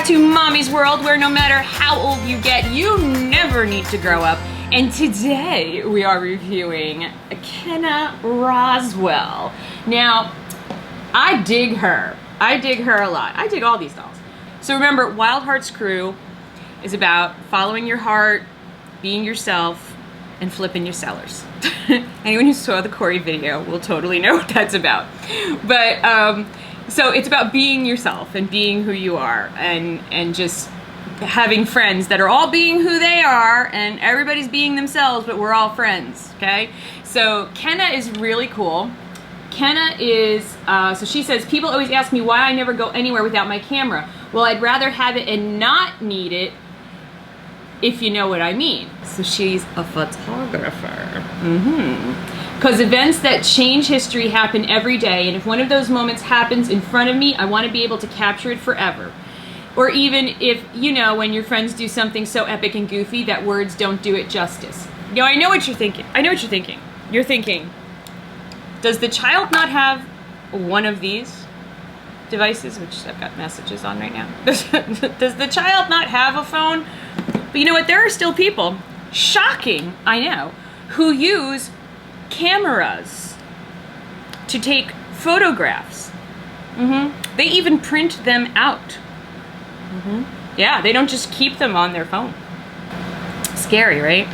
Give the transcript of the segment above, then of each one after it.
back to Mommy's World, where no matter how old you get, you never need to grow up. And today we are reviewing Kenna Roswell. Now, I dig her. I dig her a lot. I dig all these dolls. So remember, Wild Hearts Crew is about following your heart, being yourself, and flipping your sellers. Anyone who saw the Corey video will totally know what that's about. But so it's about being yourself and being who you are, and just having friends that are all being who they are, and everybody's being themselves, but we're all friends, okay? So Kenna is really cool. Kenna is, so she says, people always ask me why I never go anywhere without my camera. Well, I'd rather have it and not need it, if you know what I mean. So she's a photographer. Because events that change history happen every day, and if one of those moments happens in front of me, I want to be able to capture it forever. Or even if, you know, when your friends do something so epic and goofy that words don't do it justice. You know, I know what you're thinking. I know what you're thinking. You're thinking, does the child not have one of these devices, which I've got messages on right now? Does the child not have a phone? But you know what? There are still people, shocking, I know, who use cameras to take photographs. They even print them out. Yeah, they don't just keep them on their phone. Scary, right?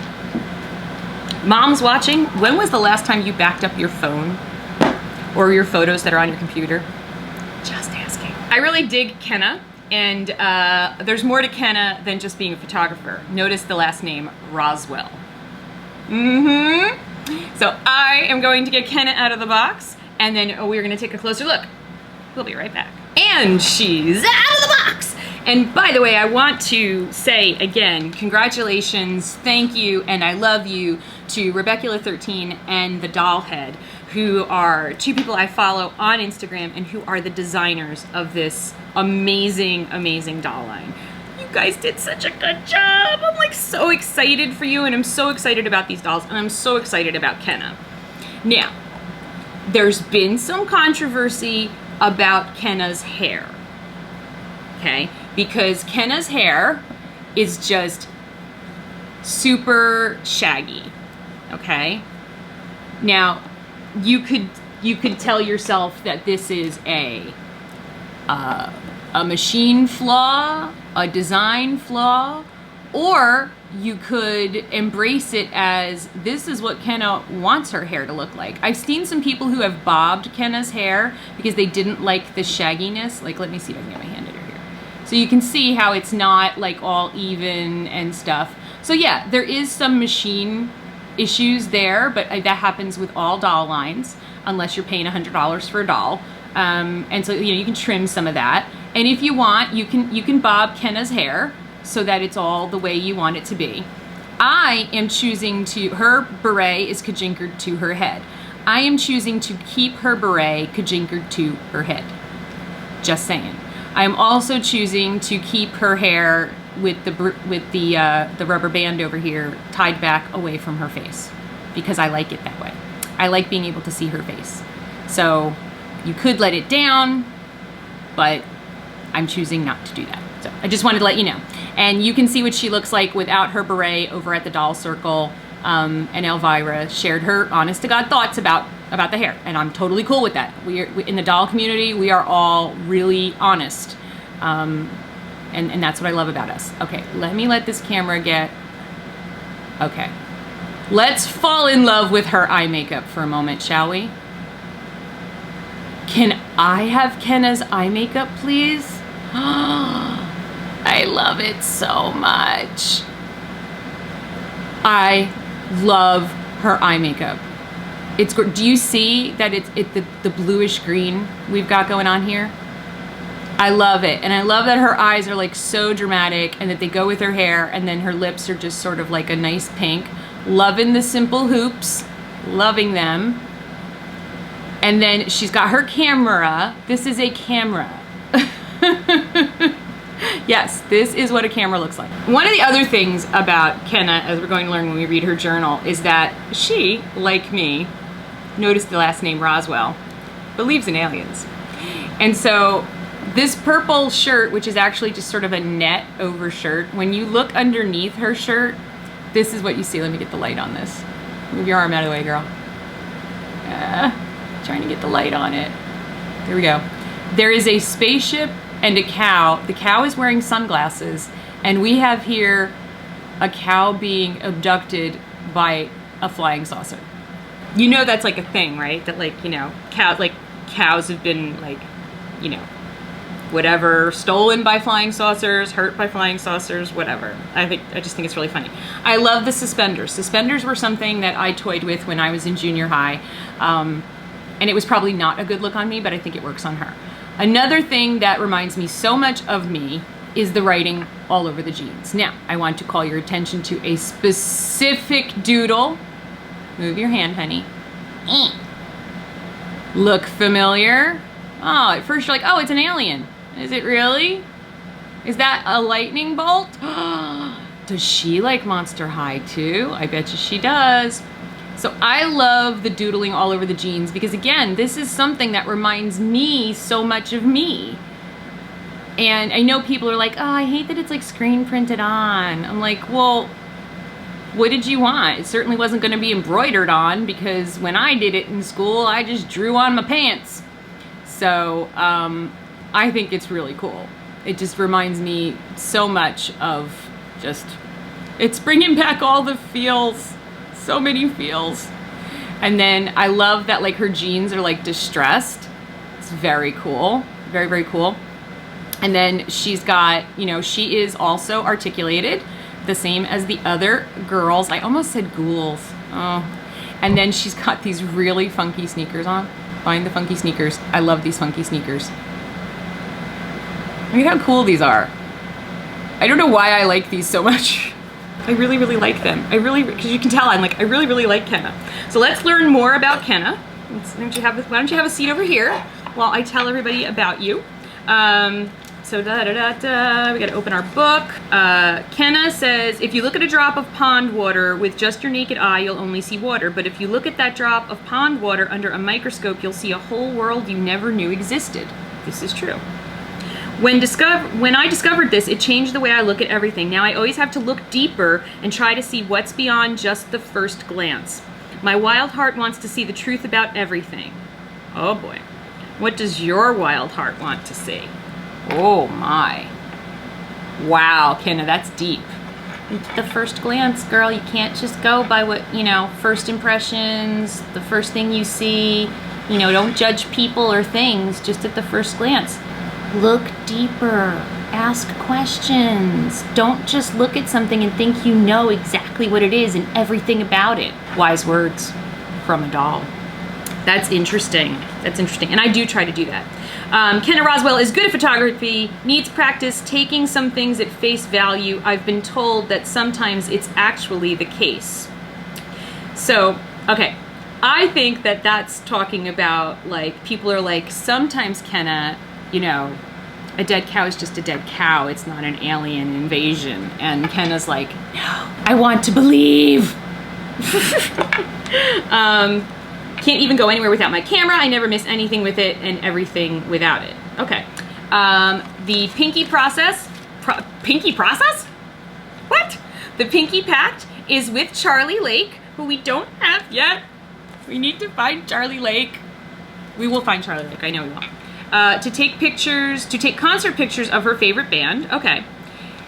Moms watching, when was the last time you backed up your phone or your photos that are on your computer? Just asking. I really dig Kenna, and there's more to Kenna than just being a photographer. Notice the last name, Roswell. So I am going to get Kenna out of the box, and then we're gonna take a closer look. We'll be right back. And she's out of the box! And by the way, I want to say again, congratulations, thank you, and I love you to Rebecula13 and the Dollhead, who are two people I follow on Instagram and who are the designers of this amazing, amazing doll line. You guys did such a good job. I'm like so excited for you, and I'm so excited about these dolls, and I'm so excited about Kenna. Now, there's been some controversy about Kenna's hair, okay? Because Kenna's hair is just super shaggy, okay? Now, you could tell yourself that this is a machine flaw, a design flaw, or you could embrace it as this is what Kenna wants her hair to look like. I've seen some people who have bobbed Kenna's hair because they didn't like the shagginess. Like, let me see if I can get my hand under here. So you can see how it's not like all even and stuff. So yeah, there is some machine issues there, but that happens with all doll lines unless you're paying $100 for a doll. And so, you know, you can trim some of that. And if you want, you can bob Kenna's hair so that it's all the way you want it to be. I am choosing to, her beret is kajinkered to her head. I am choosing to keep her beret kajinkered to her head. Just saying. I am also choosing to keep her hair with the rubber band over here tied back away from her face because I like it that way. I like being able to see her face. So you could let it down, but I'm choosing not to do that. So I just wanted to let you know. And you can see what she looks like without her beret over at the Doll Circle. And Elvira shared her honest to God thoughts about the hair. And I'm totally cool with that. We in the doll community, we are all really honest. And that's what I love about us. Okay, let me let this camera get, okay. Let's fall in love with her eye makeup for a moment, shall we? Can I have Kenna's eye makeup, please? I love it so much. I love her eye makeup. It's, do you see that it's the bluish green we've got going on here? I love it. And I love that her eyes are like so dramatic and that they go with her hair, and then her lips are just sort of like a nice pink. Loving the simple hoops, loving them. And then she's got her camera. This is a camera. Yes, this is what a camera looks like. One of the other things about Kenna, as we're going to learn when we read her journal, is that she, like me, notice the last name Roswell, believes in aliens. And so This purple shirt, which is actually just sort of a net over shirt, when you look underneath her shirt, this is what you see. Let me get the light on this. Move your arm out of the way, girl. Trying to get the light on it. There we go. There is a spaceship and a cow. The cow is wearing sunglasses, and we have here a cow being abducted by a flying saucer. You know that's like a thing, right? That like, you know, cows have been like, you know, whatever, stolen by flying saucers, hurt by flying saucers, whatever. I just think it's really funny. I love the suspenders. Suspenders were something that I toyed with when I was in junior high. And it was probably not a good look on me, but I think it works on her. Another thing that reminds me so much of me is the writing all over the jeans. Now, I want to call your attention to a specific doodle. Move your hand, honey. Look familiar? Oh, at first you're like, oh, it's an alien. Is it really? Is that a lightning bolt? Does she like Monster High too? I bet you she does. So I love the doodling all over the jeans because again, this is something that reminds me so much of me. And I know people are like, oh, I hate that it's like screen printed on. I'm like, well, what did you want? It certainly wasn't going to be embroidered on because when I did it in school, I just drew on my pants. So I think it's really cool. It just reminds me so much of just, it's bringing back all the feels, so many feels. And then I love that like her jeans are like distressed. It's very cool, very, very cool. And then she's got, you know, she is also articulated, the same as the other girls. I almost said ghouls. Oh. And then she's got these really funky sneakers on. Find the funky sneakers. I love these funky sneakers. Look at how cool these are. I don't know why I like these so much. I really, really like them. Because you can tell I'm like, I really, really like Kenna. So let's learn more about Kenna. Why don't you have a seat over here while I tell everybody about you. So we gotta open our book. Kenna says, if you look at a drop of pond water with just your naked eye, you'll only see water. But if you look at that drop of pond water under a microscope, you'll see a whole world you never knew existed. This is true. When I discovered this, it changed the way I look at everything. Now I always have to look deeper and try to see what's beyond just the first glance. My wild heart wants to see the truth about everything. Oh boy. What does your wild heart want to see? Oh my. Wow, Kenna, that's deep. The first glance, girl, you can't just go by what, you know, first impressions, the first thing you see. You know, don't judge people or things just at the first glance. Look deeper, ask questions. Don't just look at something and think you know exactly what it is and everything about it. Wise words from a doll. That's interesting. That's interesting. And I do try to do that. Kenna Roswell is good at photography, needs practice taking some things at face value. I've been told that sometimes it's actually the case. So, okay. I think that that's talking about, like, people are like, sometimes Kenna, you know, a dead cow is just a dead cow. It's not an alien invasion. And Kenna's like, no, I want to believe. Can't even go anywhere without my camera. I never miss anything with it and everything without it. Okay. The Pinky process. Pinky process? What? The Pinky Pact is with Charlie Lake, who we don't have yet. We need to find Charlie Lake. We will find Charlie Lake. I know we will. To take pictures, to take concert pictures of her favorite band. Okay.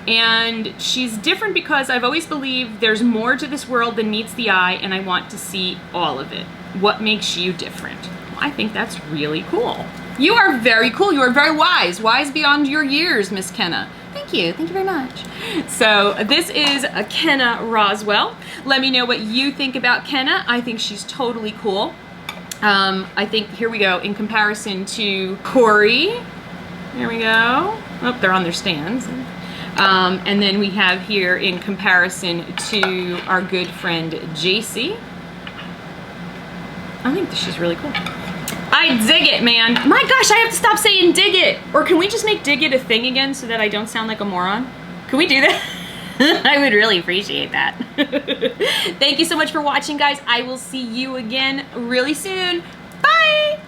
And she's different because I've always believed there's more to this world than meets the eye, and I want to see all of it. What makes you different? Well, I think that's really cool. You are very cool. You are very wise. Wise beyond your years, Miss Kenna. Thank you. Thank you very much. So this is a Kenna Roswell. Let me know what you think about Kenna. I think she's totally cool. I think, here we go, in comparison to Corey. There we go. Oh, they're on their stands. And then we have here in comparison to our good friend JC. I think she's really cool. I dig it, man. My gosh, I have to stop saying dig it. Or can we just make dig it a thing again so that I don't sound like a moron? Can we do that? I would really appreciate that. Thank you so much for watching, guys. I will see you again really soon. Bye!